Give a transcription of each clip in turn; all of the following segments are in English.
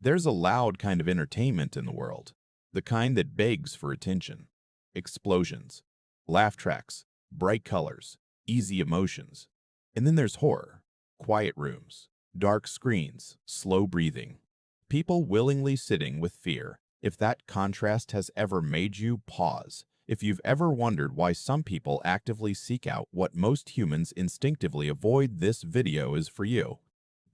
There's a loud kind of entertainment in the world, the kind that begs for attention. Explosions, laugh tracks, bright colors, easy emotions. And then there's horror, quiet rooms, dark screens, slow breathing. People willingly sitting with fear. If that contrast has ever made you pause, if you've ever wondered why some people actively seek out what most humans instinctively avoid, this video is for you.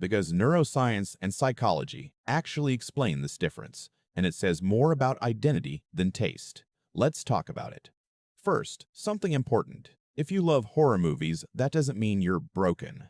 Because neuroscience and psychology actually explain this difference, and it says more about identity than taste. Let's talk about it. First, something important. If you love horror movies, that doesn't mean you're broken.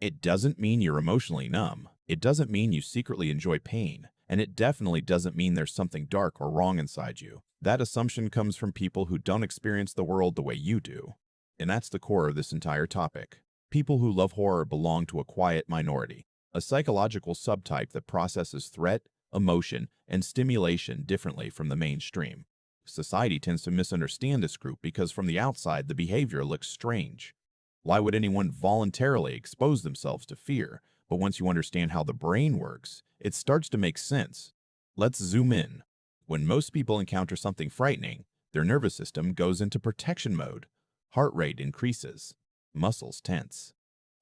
It doesn't mean you're emotionally numb. It doesn't mean you secretly enjoy pain. And it definitely doesn't mean there's something dark or wrong inside you. That assumption comes from people who don't experience the world the way you do. And that's the core of this entire topic. People who love horror belong to a quiet minority, a psychological subtype that processes threat, emotion, and stimulation differently from the mainstream. Society tends to misunderstand this group because from the outside the behavior looks strange. Why would anyone voluntarily expose themselves to fear? But once you understand how the brain works, it starts to make sense. Let's zoom in. When most people encounter something frightening, their nervous system goes into protection mode. Heart rate increases, muscles tense,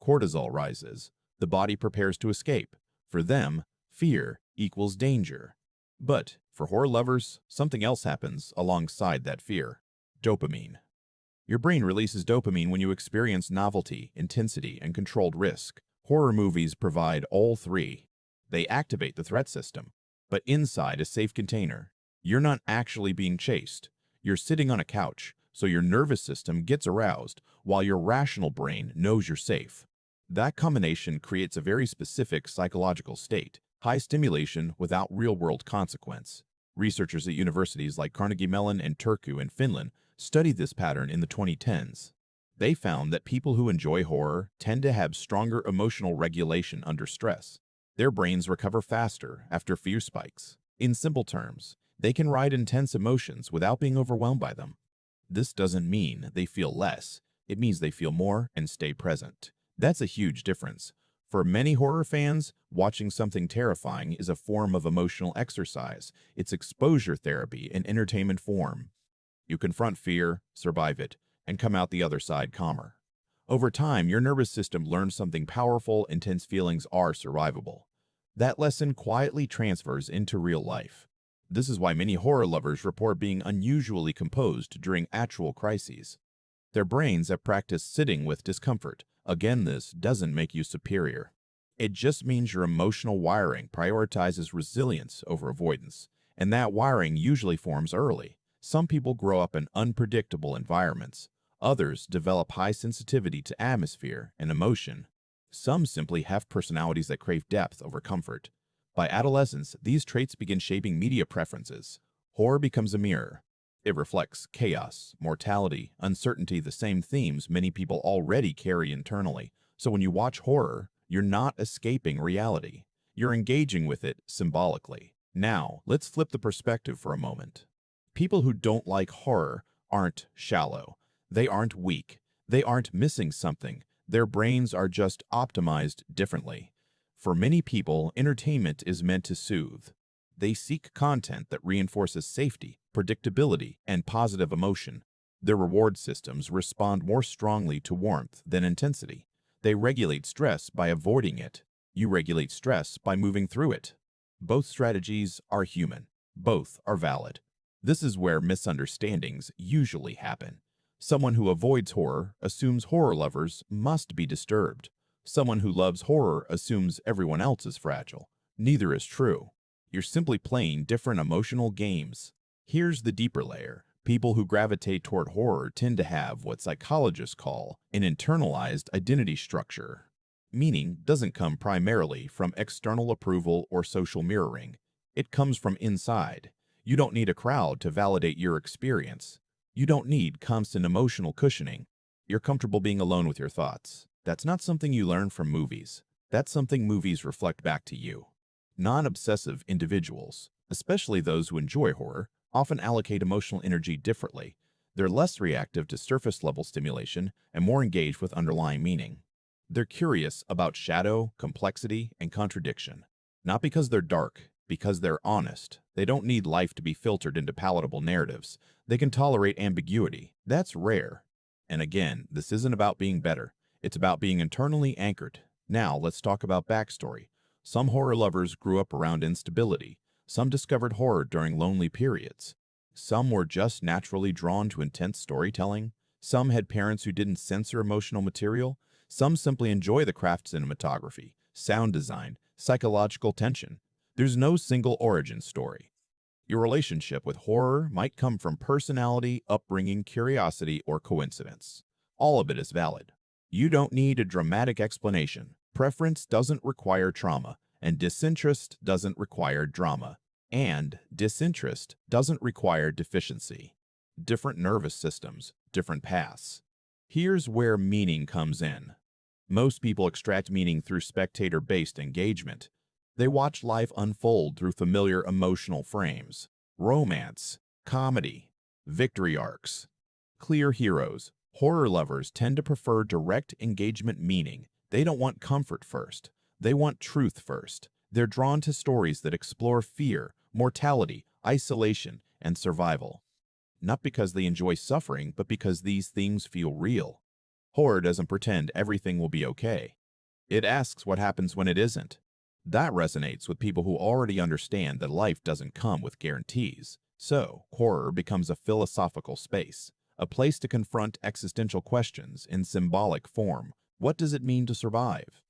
cortisol rises, the body prepares to escape. For them, fear equals danger. But for horror lovers, something else happens alongside that fear. Dopamine. Your brain releases dopamine when you experience novelty, intensity, and controlled risk. Horror movies provide all three. They activate the threat system, but inside a safe container. You're not actually being chased. You're sitting on a couch, so your nervous system gets aroused while your rational brain knows you're safe. That combination creates a very specific psychological state, high stimulation without real-world consequence. Researchers at universities like Carnegie Mellon and Turku in Finland studied this pattern in the 2010s. They found that people who enjoy horror tend to have stronger emotional regulation under stress. Their brains recover faster after fear spikes. In simple terms, they can ride intense emotions without being overwhelmed by them. This doesn't mean they feel less. It means they feel more and stay present. That's a huge difference. For many horror fans, watching something terrifying is a form of emotional exercise. It's exposure therapy in entertainment form. You confront fear, survive it, and come out the other side calmer. Over time, your nervous system learns something powerful. Intense feelings are survivable. That lesson quietly transfers into real life. This is why many horror lovers report being unusually composed during actual crises. Their brains have practiced sitting with discomfort. Again, this doesn't make you superior. It just means your emotional wiring prioritizes resilience over avoidance, and that wiring usually forms early. Some people grow up in unpredictable environments. Others develop high sensitivity to atmosphere and emotion. Some simply have personalities that crave depth over comfort. By adolescence, these traits begin shaping media preferences. Horror becomes a mirror. It reflects chaos, mortality, uncertainty, the same themes many people already carry internally. So when you watch horror, you're not escaping reality. You're engaging with it symbolically. Now, let's flip the perspective for a moment. People who don't like horror aren't shallow. They aren't weak. They aren't missing something. Their brains are just optimized differently. For many people, entertainment is meant to soothe. They seek content that reinforces safety, predictability, and positive emotion. Their reward systems respond more strongly to warmth than intensity. They regulate stress by avoiding it. You regulate stress by moving through it. Both strategies are human. Both are valid. This is where misunderstandings usually happen. Someone who avoids horror assumes horror lovers must be disturbed. Someone who loves horror assumes everyone else is fragile. Neither is true. You're simply playing different emotional games. Here's the deeper layer. People who gravitate toward horror tend to have what psychologists call an internalized identity structure. Meaning doesn't come primarily from external approval or social mirroring. It comes from inside. You don't need a crowd to validate your experience. You don't need constant emotional cushioning. You're comfortable being alone with your thoughts. That's not something you learn from movies. That's something movies reflect back to you. Non-obsessive individuals, especially those who enjoy horror, often allocate emotional energy differently. They're less reactive to surface-level stimulation and more engaged with underlying meaning. They're curious about shadow, complexity, and contradiction. Not because they're dark, Because they're honest. They don't need life to be filtered into palatable narratives. They can tolerate ambiguity. That's rare. And again, this isn't about being better. It's about being internally anchored. Now, let's talk about backstory. Some horror lovers grew up around instability. Some discovered horror during lonely periods. Some were just naturally drawn to intense storytelling. Some had parents who didn't censor emotional material. Some simply enjoy the craft cinematography, sound design, psychological tension. There's no single origin story. Your relationship with horror might come from personality, upbringing, curiosity, or coincidence. All of it is valid. You don't need a dramatic explanation. Preference doesn't require trauma, and disinterest doesn't require drama. And disinterest doesn't require deficiency. Different nervous systems, different paths. Here's where meaning comes in. Most people extract meaning through spectator-based engagement. They watch life unfold through familiar emotional frames. Romance, comedy, victory arcs, clear heroes. Horror lovers tend to prefer direct engagement meaning. They don't want comfort first. They want truth first. They're drawn to stories that explore fear, mortality, isolation, and survival. Not because they enjoy suffering, but because these themes feel real. Horror doesn't pretend everything will be okay. It asks what happens when it isn't. That resonates with people who already understand that life doesn't come with guarantees. So, horror becomes a philosophical space, a place to confront existential questions in symbolic form. What does it mean to survive?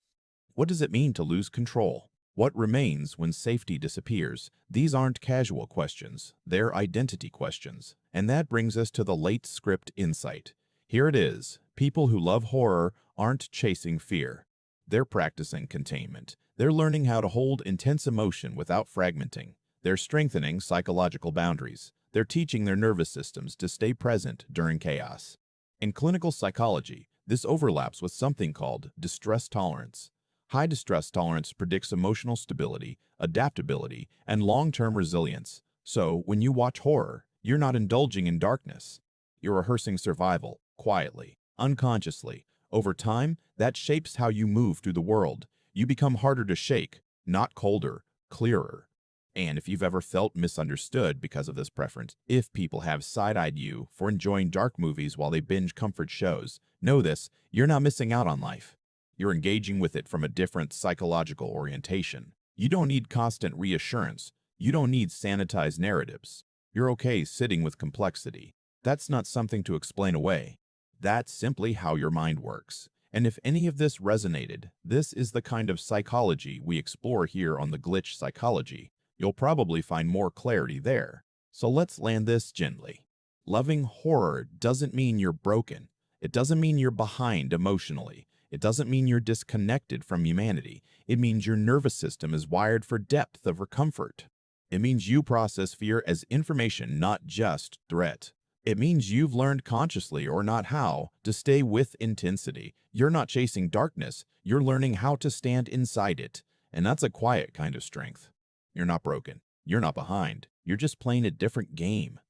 What does it mean to lose control? What remains when safety disappears? These aren't casual questions, they're identity questions. And that brings us to the late script insight. Here it is. People who love horror aren't chasing fear. They're practicing containment. They're learning how to hold intense emotion without fragmenting. They're strengthening psychological boundaries. They're teaching their nervous systems to stay present during chaos. In clinical psychology, this overlaps with something called distress tolerance. High distress tolerance predicts emotional stability, adaptability, and long-term resilience. So, when you watch horror, you're not indulging in darkness. You're rehearsing survival, quietly, unconsciously. Over time, that shapes how you move through the world. You become harder to shake, not colder, clearer. And if you've ever felt misunderstood because of this preference, if people have side-eyed you for enjoying dark movies while they binge comfort shows, know this, you're not missing out on life. You're engaging with it from a different psychological orientation. You don't need constant reassurance. You don't need sanitized narratives. You're okay sitting with complexity. That's not something to explain away. That's simply how your mind works. And if any of this resonated, this is the kind of psychology we explore here on the Glitch Psychology. You'll probably find more clarity there. So let's land this gently. Loving horror doesn't mean you're broken. It doesn't mean you're behind emotionally. It doesn't mean you're disconnected from humanity. It means your nervous system is wired for depth over comfort. It means you process fear as information, not just threat. It means you've learned consciously or not how to stay with intensity. You're not chasing darkness. You're learning how to stand inside it. And that's a quiet kind of strength. You're not broken. You're not behind. You're just playing a different game.